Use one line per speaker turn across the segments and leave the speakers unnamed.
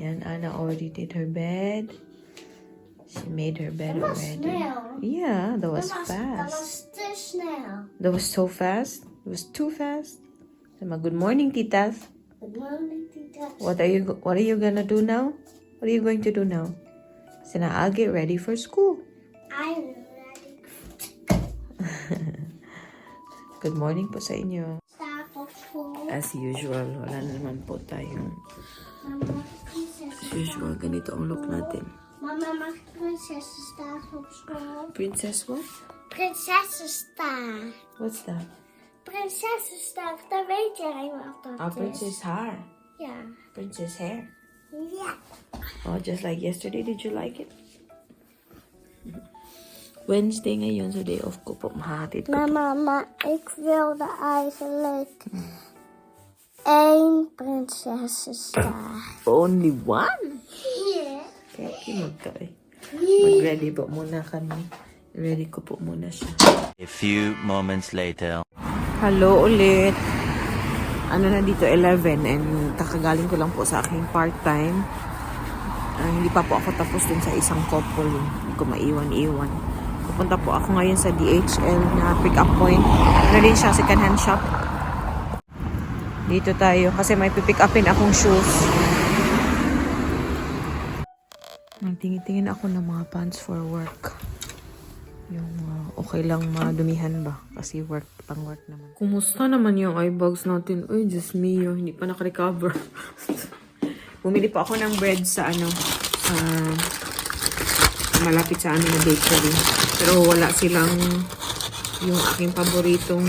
Ayan, Anna already did her bed. She made her bed already.
Snail.
Yeah, that was
That
fast.
was the snail.
That was so fast. It was too fast. Sama, good morning, titas.
Good morning, Tita.
What are you gonna do now? What are you going to do now? Sina, I'll get ready for school.
I'm ready.
Good morning po sa inyo.
Start of school.
As usual, wala na naman po tayong
Mama, princess.
as usual. Ganito ang look natin.
Mama, princess start of school.
Princess what?
Princess star.
What's that?
Princess star. Dat weet jij wat dat is.
Princess hair.
Ja.
Princess hair.
Ja.
Oh, just like yesterday. Did you like it? Wednesday ngayon, so day off ko po. Mahatid ko.
Mama, ik wilde eigenlijk één prinsessenstar.
Only one?
Ja.
Kaya kimag ka eh. Mag-ready po muna kami. Ready ko po muna siya.
A few moments later.
Hello ulit. Ano na dito, 11. And kakagaling ko lang po sa aking part-time. Hindi pa po ako tapos dun sa isang couple. Hindi ko maiwan-iwan. Pupunta po ako ngayon sa DHL na pick-up point. Ano din siya, second-hand shop. Dito tayo kasi may pipick upin akong shoes. Nagtingin-tingin ako ng mga pants for work. Yung okay lang madumihan ba? Kasi pang work naman. Kumusta naman yung eye bags natin? Uy, just me yun. Hindi pa nakarecover. Bumili pa ako ng bread sa malapit sa na bakery. Pero wala silang yung aking paboritong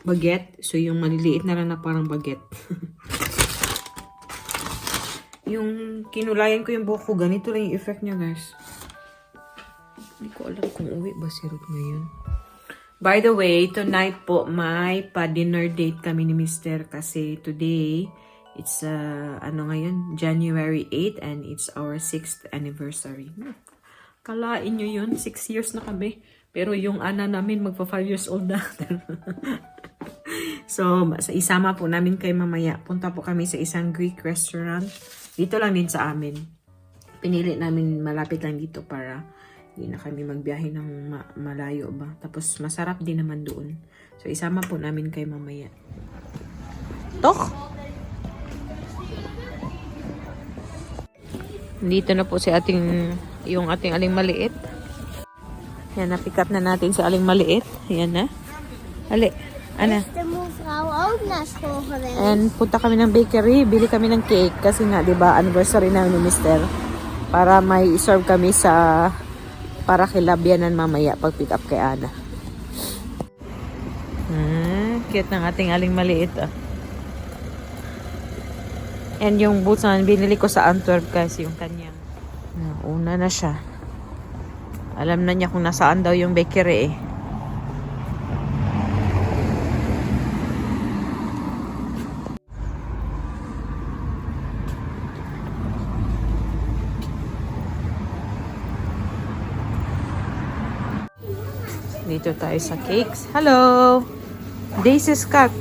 baguette. So, yung maliliit na lang na parang baguette. Yung kinulayan ko yung buhok ko, ganito lang yung effect niya, guys. Hindi ko alam kung uwi ba si Ruth ngayon. By the way, tonight po, may pa-dinner date kami ni Mr. Kasi today, it's, ngayon, January 8 and it's our 6th anniversary. Kalain nyo yun, 6 years na kami. Pero yung ana namin, magpa 5 years old na. So, isama po namin kay mamaya. Punta po kami sa isang Greek restaurant. Dito lang din sa amin. Pinili namin malapit lang dito para hindi na kami magbiyahe ng malayo ba. Tapos masarap din naman doon. So isama po namin kay mamaya. Tok! Dito na po si yung ating aling maliit. Yan, na-pick up na natin sa aling maliit. Yan na. Ali, Ana.
Is de mevrouw ook naar school geweest?
And punta kami ng bakery, bili kami ng cake kasi nga 'di ba anniversary na ni Mr. Para may serve kami para kilabyanan mamaya pag pick up kay Ana. Cute ng ating aling maliit ah. And yung boots na binili ko sa Antwerp guys, yung kanyang. Una na siya. Alam na niya kung nasaan daw yung bakery eh. Dito tayo sa cakes. Hello! This cut.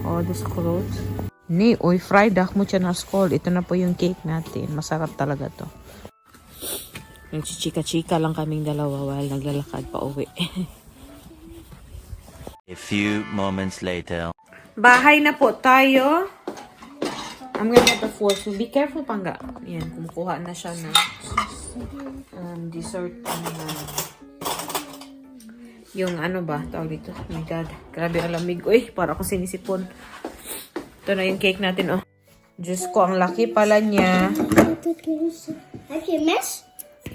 Oh, this clothes. Ni, uy, fried mo siya na school. Ito na po yung cake natin. Masarap talaga to. Nagchichika-chika lang kaming dalawa while naglalakad pa uwi.
A few moments later.
Bahay na po tayo. I'm gonna get the fork. So be careful, Pangga. Yan, kumukuha na siya na dessert. Yung ano ba, tawag dito. Oh my God, grabe ang lamig. Uy, para akong sinisipon. Ito na yung cake natin, oh. Diyos ko, ang laki pala niya.
Heb je een mes?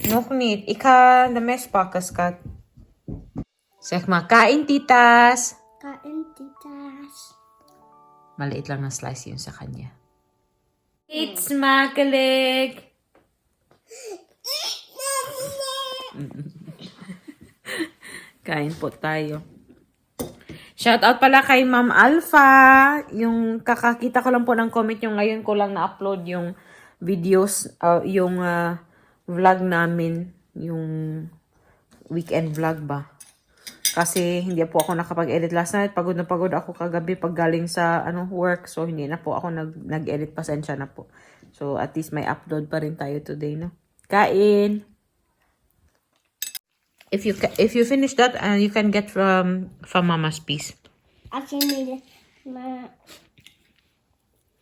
Nog niet. Ik ga de mes pakken, skat. Zeg maar, kain, titas.
Kain, titas.
Maliit lang na slice yun sa kanya. It's smakelijk. Kain po tayo. Shout out pala kay Ma'am Alpha. Yung kakakita ko lang po ng comment yung ngayon ko lang na-upload yung videos, vlog namin. Yung weekend vlog ba. Kasi hindi po ako nakapag-edit last night. Pagod na pagod ako kagabi pag galing sa work. So, hindi na po ako nag-edit. Pasensya na po. So, at least may upload pa rin tayo today, no? Kain! If you finish that, you can get from Mama's piece.
Als je me maar...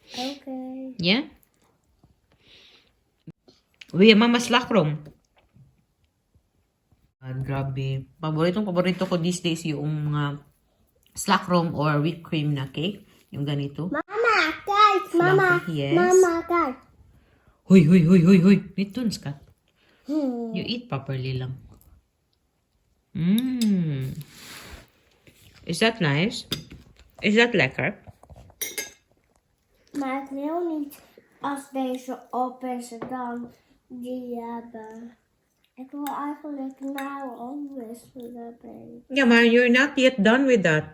Oké.
Yeah? Uy, Mama's lakrom. Grabe. Paborito ko these days yung slackrom or whipped cream na cake. Yung ganito.
Mama, kijk. Mama.
Yes.
Mama, kijk.
Huy. Nito, Skat. You eat properly lang. Is that nice? Is that lekker?
Maar ik wil niet als deze op is dan die hebben. Ik wil eigenlijk nou omwisselen, baby.
Yeah, maar you're not yet done with that.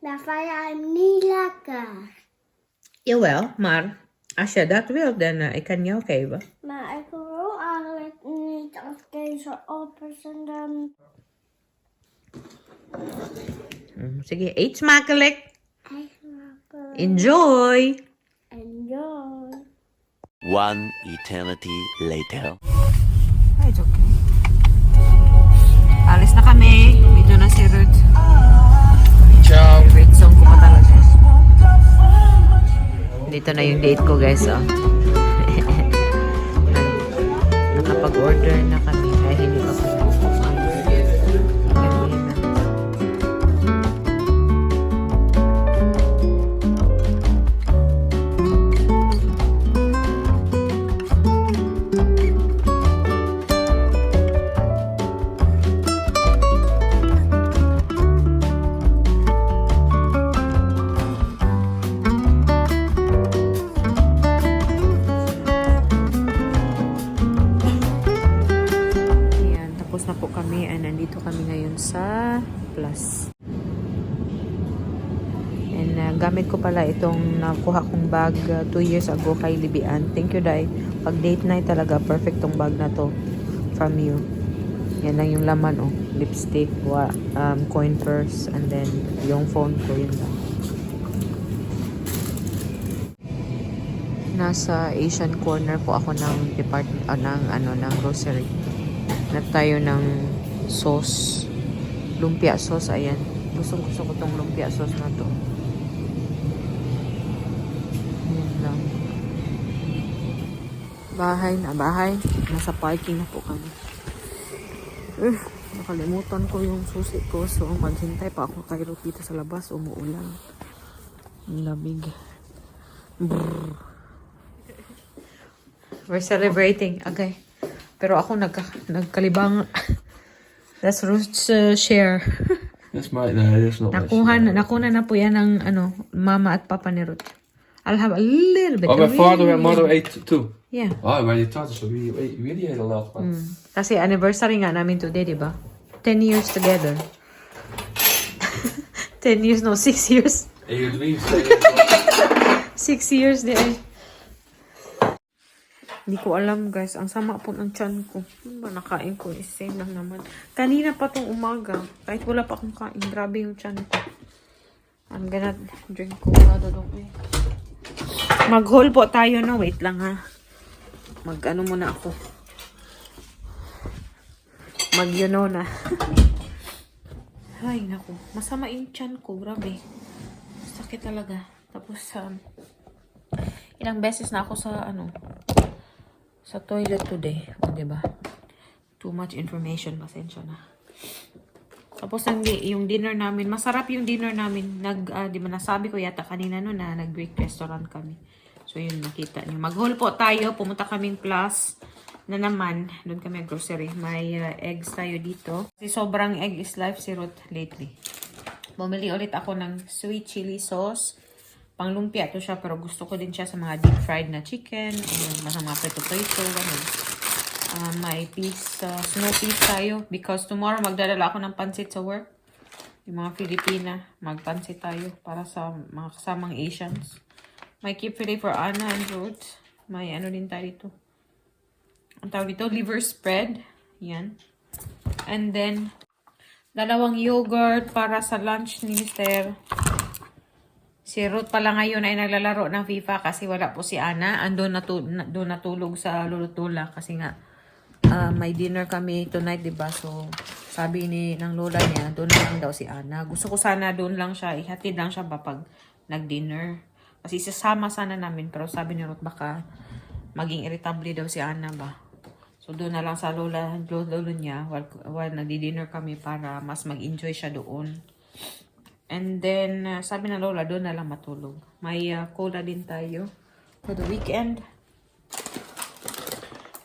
Dan vind jij hem niet lekker.
Jawel, maar als je dat wilt, dan ik kan jou geven.
Maar ik wil eigenlijk niet als deze op is en dan...
Sige, eet smakelijk.
Eigenlijk...
Enjoy!
Enjoy.
One eternity later.
It's okay. Alis na kami. Dito na si Ruth.
Ciao.
Favorite song ko pa talaga. Dito na yung date ko, guys. Oh. Nakapag-order na kami. Dahil hindi pa pala. Ayan, tapos na po kami. And nandito kami ngayon sa Plus. And gamit ko pala itong nakuha kong bag 2 years ago kay Libian. Thank you, Dai. Pag date night talaga, perfect tong bag na to from you. Yan lang yung laman, oh. Lipstick, coin purse, and then yung phone ko, yun lang. Nasa Asian corner po ako ng department, ng grocery. Hanap tayo ng sauce. Lumpia sauce, ayan. Gusto ko tong lumpia sauce na to. Ayan lang. Bahay. Nasa parking na po kami. Nakalimutan ko yung susi ko. So, maghintay pa ako kay Ruth dito sa labas. Umuulan. Ang lamig. Brrr. We're celebrating. Okay. Pero ako nagkalibang. That's Ruth's share.
That's my, no, that's not
Nakuha na po yan ng mama at papa ni Ruth. I'll have a little bit.
Oh, my father and mother ate too.
Yeah.
Oh, maar je tante, so we really ate a lot. Man.
Kasi anniversary nga namin today, di ba? 10 years together. 10 years, no, 6 years.
En je dreams.
6 years di ay. Hindi ko alam, guys. Ang sama po ng tiyan ko. Ano ba nakain ko? Same lang naman. Kanina pa tong umaga. Kahit wala pa akong kain. Grabe yung tiyan ko. I'm gonna drink cola dodong eh. Mag-haul po tayo, no? Wait lang, ha. Mag-ano muna ako. Mag-you-know na. Ay, naku. Masama yung tiyan ko. Grabe. Sakit talaga. Tapos, ilang beses na ako sa toilet today. O, diba? Too much information. Pasensya na. Tapos, yung dinner namin. Masarap yung dinner namin. Di ba nasabi ko yata kanina na nag-Greek restaurant kami. So, yun, nakita niyo. Mag-haul po tayo. Pumunta kaming Plus na naman. Doon kami grocery. May eggs tayo dito. Kasi sobrang egg is life si Ruth lately. Bumili ulit ako ng sweet chili sauce. Pang lumpia to siya. Pero gusto ko din siya sa mga deep fried na chicken. Mga prito-prito. May snow peas tayo. Because tomorrow magdadala ako ng pansit sa work. Yung mga Filipina. Magpansit tayo para sa mga kasamang Asians. May keep today for Anna and Ruth. May din tayo dito. Ang tawag dito, liver spread. Yan. And then, 2 yogurt para sa lunch ni Mister. Si Ruth pala ngayon ay naglalaro ng FIFA kasi wala po si Ana. Andun natulog sa lulutula kasi nga may dinner kami tonight, diba? So, sabi ng lola niya, doon lang daw si Ana. Gusto ko sana doon lang siya, ihatid lang siya ba pag nag-dinner. Kasi sasama sana namin, pero sabi ni Ruth baka maging irritable daw si Ana ba. So, doon na lang sa lolo niya while nagdi-dinner kami para mas mag-enjoy siya doon. And then, sabi ng lola, doon na lang matulog. May cola din tayo for the weekend.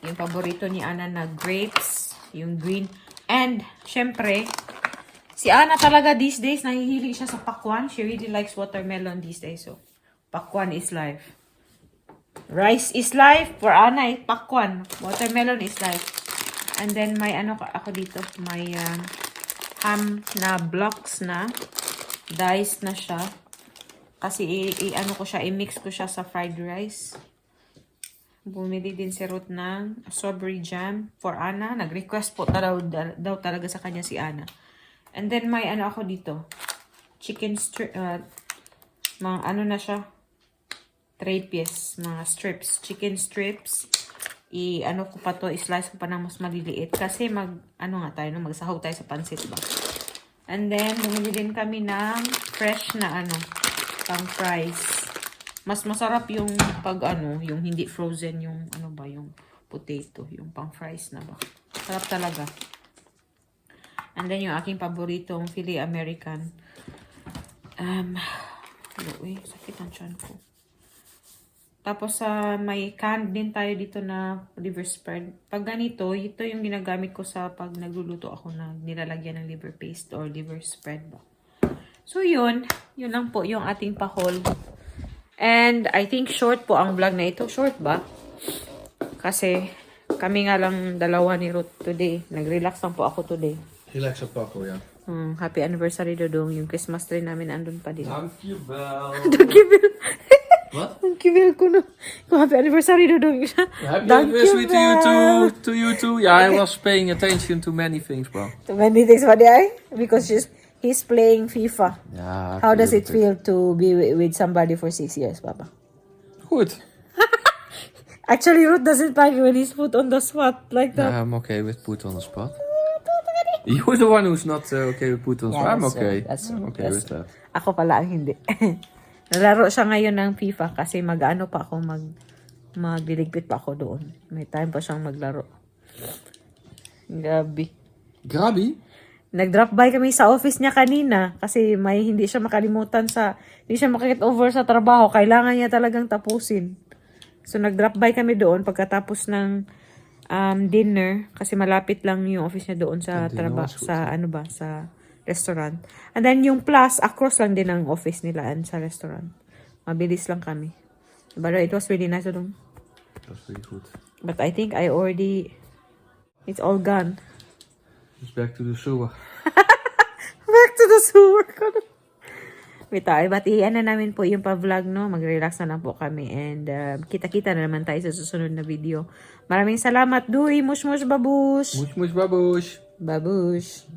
Yung paborito ni Ana na grapes, yung green. And, syempre, si Ana talaga these days, nahihilig siya sa pakwan. She really likes watermelon these days. So, pakwan is life. Rice is life. For Ana, pakwan. Watermelon is life. And then, may ano ako dito. May ham na blocks na. Diced na siya. Kasi, ano ko siya, i-mix ko siya sa fried rice. Bumili din si Ruth ng strawberry jam for Ana. Nag-request po daw talaga sa kanya si Ana. And then, may ano ako dito. Chicken strip, mga ano na siya. 3 piece, mga strips. Chicken strips. Ano ko pa to, i-slice ko pa ng mas maliliit. Kasi ano nga tayo, magsahog tayo sa pansit ba. And then, bumili din kami ng fresh na pang fries. Mas masarap yung yung hindi frozen, yung yung potato, yung pang fries na ba. Sarap talaga. And then, yung aking paboritong filet American. Sakit ang tiyan ko. Tapos, may canned din tayo dito na liver spread. Pag ganito, ito yung ginagamit ko sa pag nagluluto ako na nilalagyan ng liver paste or liver spread ba. So, yun. Yun lang po yung ating pa-haul. And, I think short po ang vlog na ito. Short ba? Kasi, kami nga lang dalawa ni Ruth today. Nag-relax lang po ako today.
Relax op Paco, ja.
Happy anniversary, Dodong. Yung Christmas tree namin andun pa din.
Dankjewel.
Dankjewel.
Wat?
Dankjewel ko na. Happy anniversary, Dodong.
Happy anniversary to you too. To you too. Yeah, I was paying attention to many things, bro.
Too many things, what I? Because he's playing FIFA.
Ja.
How does it feel to be with somebody for 6 years, Papa?
Goed.
Actually, Ruth doesn't like when he's put on the spot like that.
Yeah, I'm okay with put on the spot. You're the one who's not okay with put on the spot. I'm okay. I'm okay with that.
Ako pala ang hindi. Nalaro siya ngayon ng FIFA kasi mag-ano pa ako, magliligpit pa ako doon. May time pa siyang maglaro. Gabi.
Grabi?
Nag-drop by kami sa office niya kanina kasi hindi siya makalimutan hindi siya makikit over sa trabaho. Kailangan niya talagang tapusin. So, nag-drop by kami doon pagkatapos ng dinner kasi malapit lang yung office niya doon sa trabaho, sa restaurant. And then yung plus, across lang din ang office nila and sa restaurant. Mabilis lang kami. But it was really nice doon.
It was really good.
But I think it's all gone.
It's back to the sewer.
Back to the sewer. Wait, batihan na namin po yung pa-vlog, no? Mag-relax na lang po kami. And kita-kita na naman tayo sa susunod na video. Maraming salamat. Duy, mush, babush.
Mush, babush.
Babush.